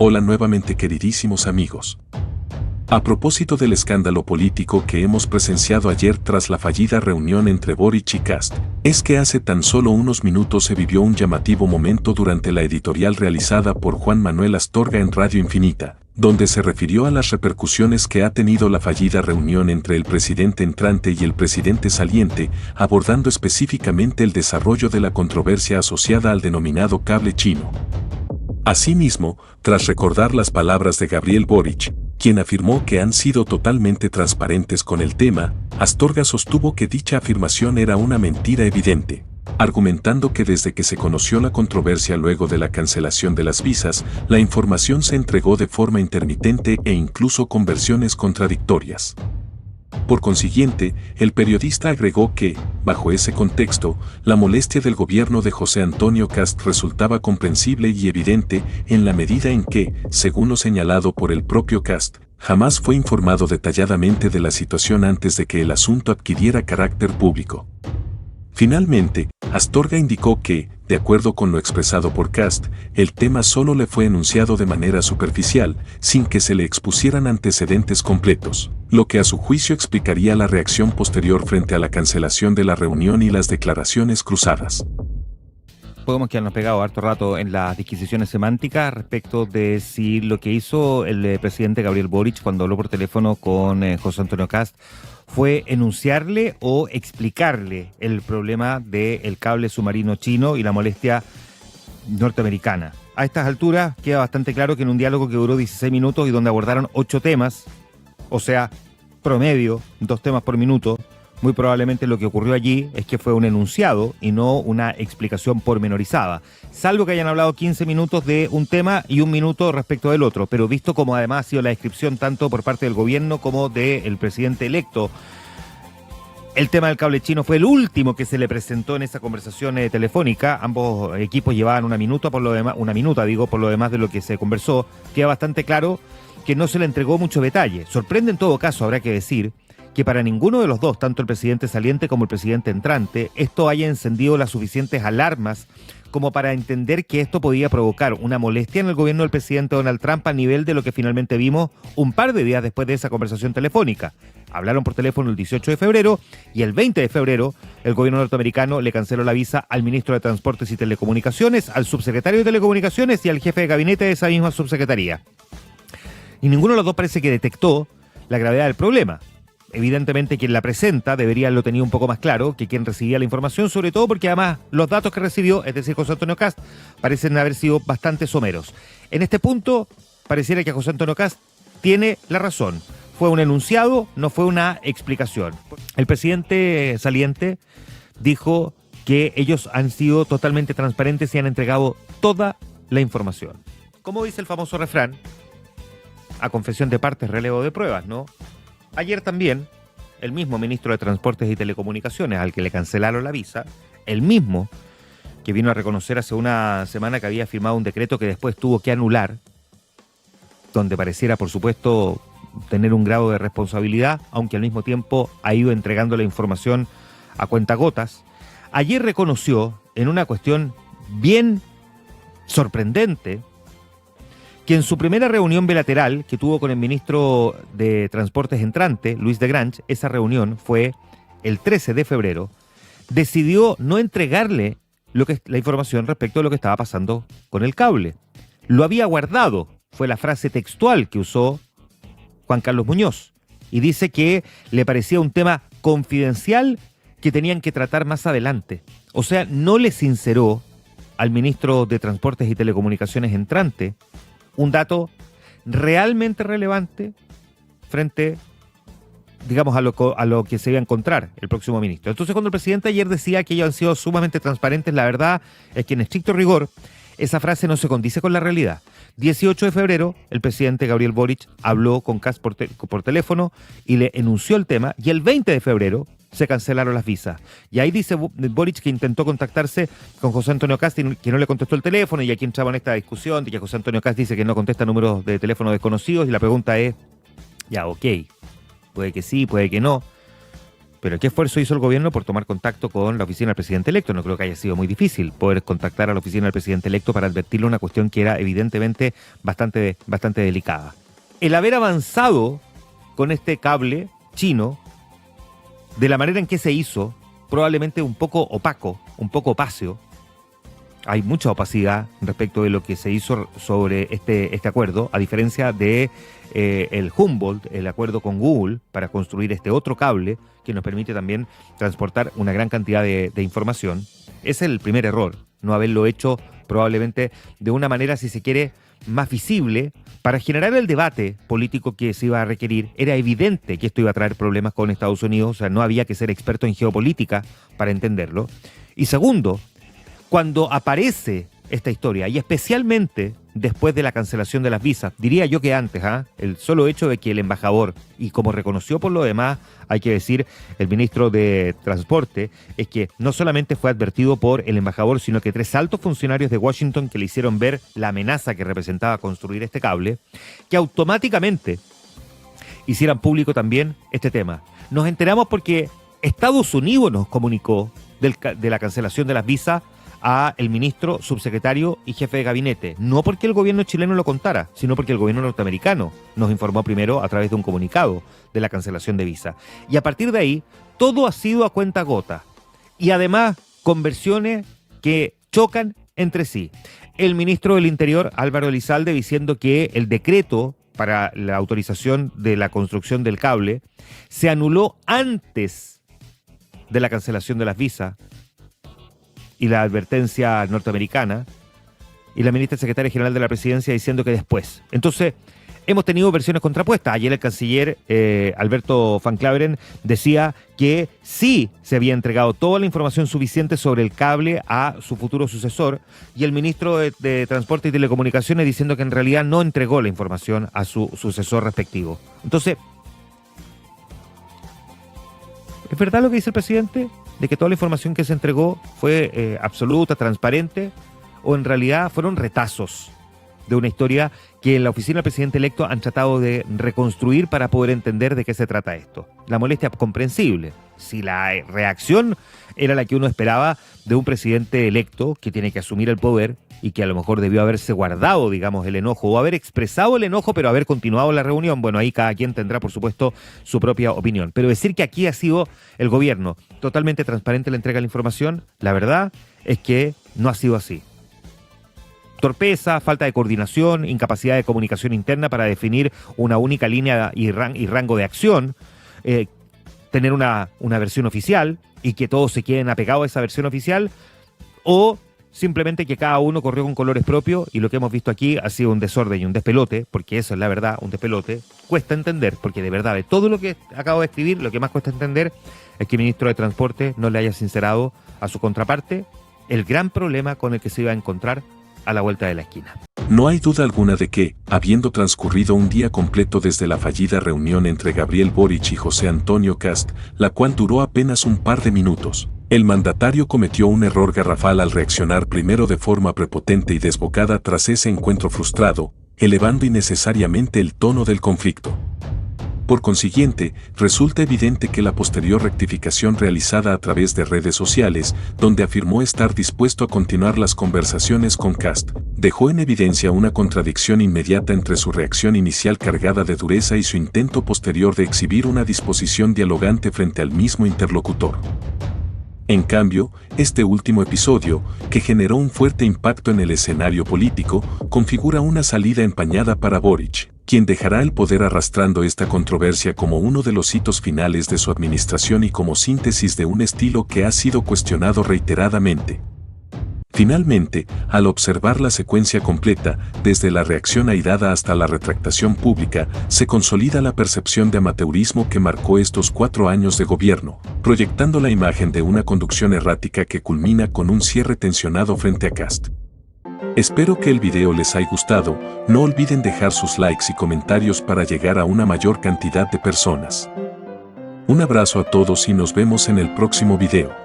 Hola nuevamente queridísimos amigos. A propósito del escándalo político que hemos presenciado ayer tras la fallida reunión entre Boric y Kast, es que hace tan solo unos minutos se vivió un llamativo momento durante la editorial realizada por Juan Manuel Astorga en Radio Infinita, donde se refirió a las repercusiones que ha tenido la fallida reunión entre el presidente entrante y el presidente saliente, abordando específicamente el desarrollo de la controversia asociada al denominado cable chino. Asimismo, tras recordar las palabras de Gabriel Boric, quien afirmó que han sido totalmente transparentes con el tema, Astorga sostuvo que dicha afirmación era una mentira evidente, argumentando que desde que se conoció la controversia luego de la cancelación de las visas, la información se entregó de forma intermitente e incluso con versiones contradictorias. Por consiguiente, el periodista agregó que, bajo ese contexto, la molestia del gobierno de José Antonio Kast resultaba comprensible y evidente en la medida en que, según lo señalado por el propio Kast, jamás fue informado detalladamente de la situación antes de que el asunto adquiriera carácter público. Finalmente, Astorga indicó que, de acuerdo con lo expresado por Kast, el tema solo le fue enunciado de manera superficial, sin que se le expusieran antecedentes completos, lo que a su juicio explicaría la reacción posterior frente a la cancelación de la reunión y las declaraciones cruzadas. Podemos quedarnos pegados harto rato en las disquisiciones semánticas respecto de si lo que hizo el presidente Gabriel Boric cuando habló por teléfono con José Antonio Kast fue enunciarle o explicarle el problema del cable submarino chino y la molestia norteamericana. A estas alturas queda bastante claro que en un diálogo que duró 16 minutos y donde abordaron 8 temas, o sea, promedio, 2 temas por minuto, muy probablemente lo que ocurrió allí es que fue un enunciado y no una explicación pormenorizada, salvo que hayan hablado 15 minutos de un tema y 1 minuto respecto del otro, pero visto como además ha sido la descripción tanto por parte del gobierno como del presidente electo. El tema del cable chino fue el último que se le presentó en esa conversación telefónica. Ambos equipos llevaban una minuta por lo demás de lo que se conversó. Queda bastante claro que no se le entregó mucho detalle. Sorprende en todo caso, habrá que decir, que para ninguno de los dos, tanto el presidente saliente como el presidente entrante, esto haya encendido las suficientes alarmas como para entender que esto podía provocar una molestia en el gobierno del presidente Donald Trump a nivel de lo que finalmente vimos un par de días después de esa conversación telefónica. Hablaron por teléfono el 18 de febrero y el 20 de febrero el gobierno norteamericano le canceló la visa al ministro de Transportes y Telecomunicaciones, al subsecretario de Telecomunicaciones y al jefe de gabinete de esa misma subsecretaría. Y ninguno de los dos parece que detectó la gravedad del problema. Evidentemente quien la presenta debería haberlo tenido un poco más claro que quien recibía la información, sobre todo porque además los datos que recibió, es decir, José Antonio Kast, parecen haber sido bastante someros. En este punto, pareciera que José Antonio Kast tiene la razón. Fue un enunciado, no fue una explicación. El presidente saliente dijo que ellos han sido totalmente transparentes y han entregado toda la información. Como dice el famoso refrán, a confesión de partes, relevo de pruebas, ¿no? Ayer también, el mismo ministro de Transportes y Telecomunicaciones, al que le cancelaron la visa, el mismo que vino a reconocer hace una semana que había firmado un decreto que después tuvo que anular, donde pareciera, por supuesto, tener un grado de responsabilidad, aunque al mismo tiempo ha ido entregando la información a cuentagotas, ayer reconoció, en una cuestión bien sorprendente, que en su primera reunión bilateral que tuvo con el ministro de Transportes entrante, Luis de Grange, esa reunión fue el 13 de febrero, decidió no entregarle la información respecto a lo que estaba pasando con el cable. Lo había guardado, fue la frase textual que usó Juan Carlos Muñoz, y dice que le parecía un tema confidencial que tenían que tratar más adelante. O sea, no le sinceró al ministro de Transportes y Telecomunicaciones entrante un dato realmente relevante frente, digamos, a lo que se iba a encontrar el próximo ministro. Entonces, cuando el presidente ayer decía que ellos han sido sumamente transparentes, la verdad es que en estricto rigor esa frase no se condice con la realidad. 18 de febrero, el presidente Gabriel Boric habló con Kast por teléfono y le enunció el tema, y el 20 de febrero se cancelaron las visas. Y ahí dice Boric que intentó contactarse con José Antonio Kast y que no le contestó el teléfono, y aquí entraba en esta discusión de que José Antonio Kast dice que no contesta números de teléfono desconocidos, y la pregunta es, ya, ok, puede que sí, puede que no. Pero ¿qué esfuerzo hizo el gobierno por tomar contacto con la oficina del presidente electo? No creo que haya sido muy difícil poder contactar a la oficina del presidente electo para advertirle una cuestión que era evidentemente bastante delicada. El haber avanzado con este cable chino, de la manera en que se hizo, probablemente un poco opaco, un poco opacio. Hay mucha opacidad respecto de lo que se hizo sobre este acuerdo, a diferencia de el Humboldt, el acuerdo con Google para construir este otro cable que nos permite también transportar una gran cantidad de información. Ese es el primer error, no haberlo hecho probablemente de una manera, si se quiere, más visible para generar el debate político que se iba a requerir. Era evidente que esto iba a traer problemas con Estados Unidos, o sea, no había que ser experto en geopolítica para entenderlo. Y segundo, cuando aparece esta historia, y especialmente después de la cancelación de las visas, diría yo que antes, el solo hecho de que el embajador, y como reconoció por lo demás, hay que decir, el ministro de Transporte, es que no solamente fue advertido por el embajador, sino que 3 altos funcionarios de Washington que le hicieron ver la amenaza que representaba construir este cable, que automáticamente hicieran público también este tema. Nos enteramos porque Estados Unidos nos comunicó de la cancelación de las visas a el ministro, subsecretario y jefe de gabinete. No porque el gobierno chileno lo contara, sino porque el gobierno norteamericano nos informó primero a través de un comunicado de la cancelación de visa. Y a partir de ahí, todo ha sido a cuenta gota. Y además, con versiones que chocan entre sí. El ministro del Interior, Álvaro Elizalde, diciendo que el decreto para la autorización de la construcción del cable se anuló antes de la cancelación de las visas y la advertencia norteamericana, y la ministra secretaria general de la presidencia diciendo que después. Entonces, hemos tenido versiones contrapuestas. Ayer el canciller Alberto Van Claveren decía que sí se había entregado toda la información suficiente sobre el cable a su futuro sucesor, y el ministro de Transporte y Telecomunicaciones diciendo que en realidad no entregó la información a su sucesor respectivo. Entonces, ¿es verdad lo que dice el presidente? ¿De que toda la información que se entregó fue absoluta, transparente? ¿O en realidad fueron retazos de una historia que en la oficina del presidente electo han tratado de reconstruir para poder entender de qué se trata esto? La molestia es comprensible. Si la reacción era la que uno esperaba de un presidente electo que tiene que asumir el poder y que a lo mejor debió haberse guardado, digamos, el enojo o haber expresado el enojo pero haber continuado la reunión, bueno, ahí cada quien tendrá, por supuesto, su propia opinión. Pero decir que aquí ha sido el gobierno totalmente transparente en la entrega de la información, la verdad es que no ha sido así. Torpeza, falta de coordinación, incapacidad de comunicación interna para definir una única línea y rango de acción, tener una versión oficial y que todos se queden apegados a esa versión oficial, o simplemente que cada uno corrió con colores propios, y lo que hemos visto aquí ha sido un desorden y un despelote, porque eso es la verdad, un despelote. Cuesta entender, porque de verdad, de todo lo que acabo de escribir, lo que más cuesta entender es que el ministro de Transporte no le haya sincerado a su contraparte el gran problema con el que se iba a encontrar a la vuelta de la esquina. No hay duda alguna de que, habiendo transcurrido un día completo desde la fallida reunión entre Gabriel Boric y José Antonio Kast, la cual duró apenas un par de minutos, el mandatario cometió un error garrafal al reaccionar primero de forma prepotente y desbocada tras ese encuentro frustrado, elevando innecesariamente el tono del conflicto. Por consiguiente, resulta evidente que la posterior rectificación realizada a través de redes sociales, donde afirmó estar dispuesto a continuar las conversaciones con Kast, dejó en evidencia una contradicción inmediata entre su reacción inicial cargada de dureza y su intento posterior de exhibir una disposición dialogante frente al mismo interlocutor. En cambio, este último episodio, que generó un fuerte impacto en el escenario político, configura una salida empañada para Boric, quien dejará el poder arrastrando esta controversia como uno de los hitos finales de su administración y como síntesis de un estilo que ha sido cuestionado reiteradamente. Finalmente, al observar la secuencia completa, desde la reacción airada hasta la retractación pública, se consolida la percepción de amateurismo que marcó estos 4 años de gobierno, proyectando la imagen de una conducción errática que culmina con un cierre tensionado frente a Kast. Espero que el video les haya gustado, no olviden dejar sus likes y comentarios para llegar a una mayor cantidad de personas. Un abrazo a todos y nos vemos en el próximo video.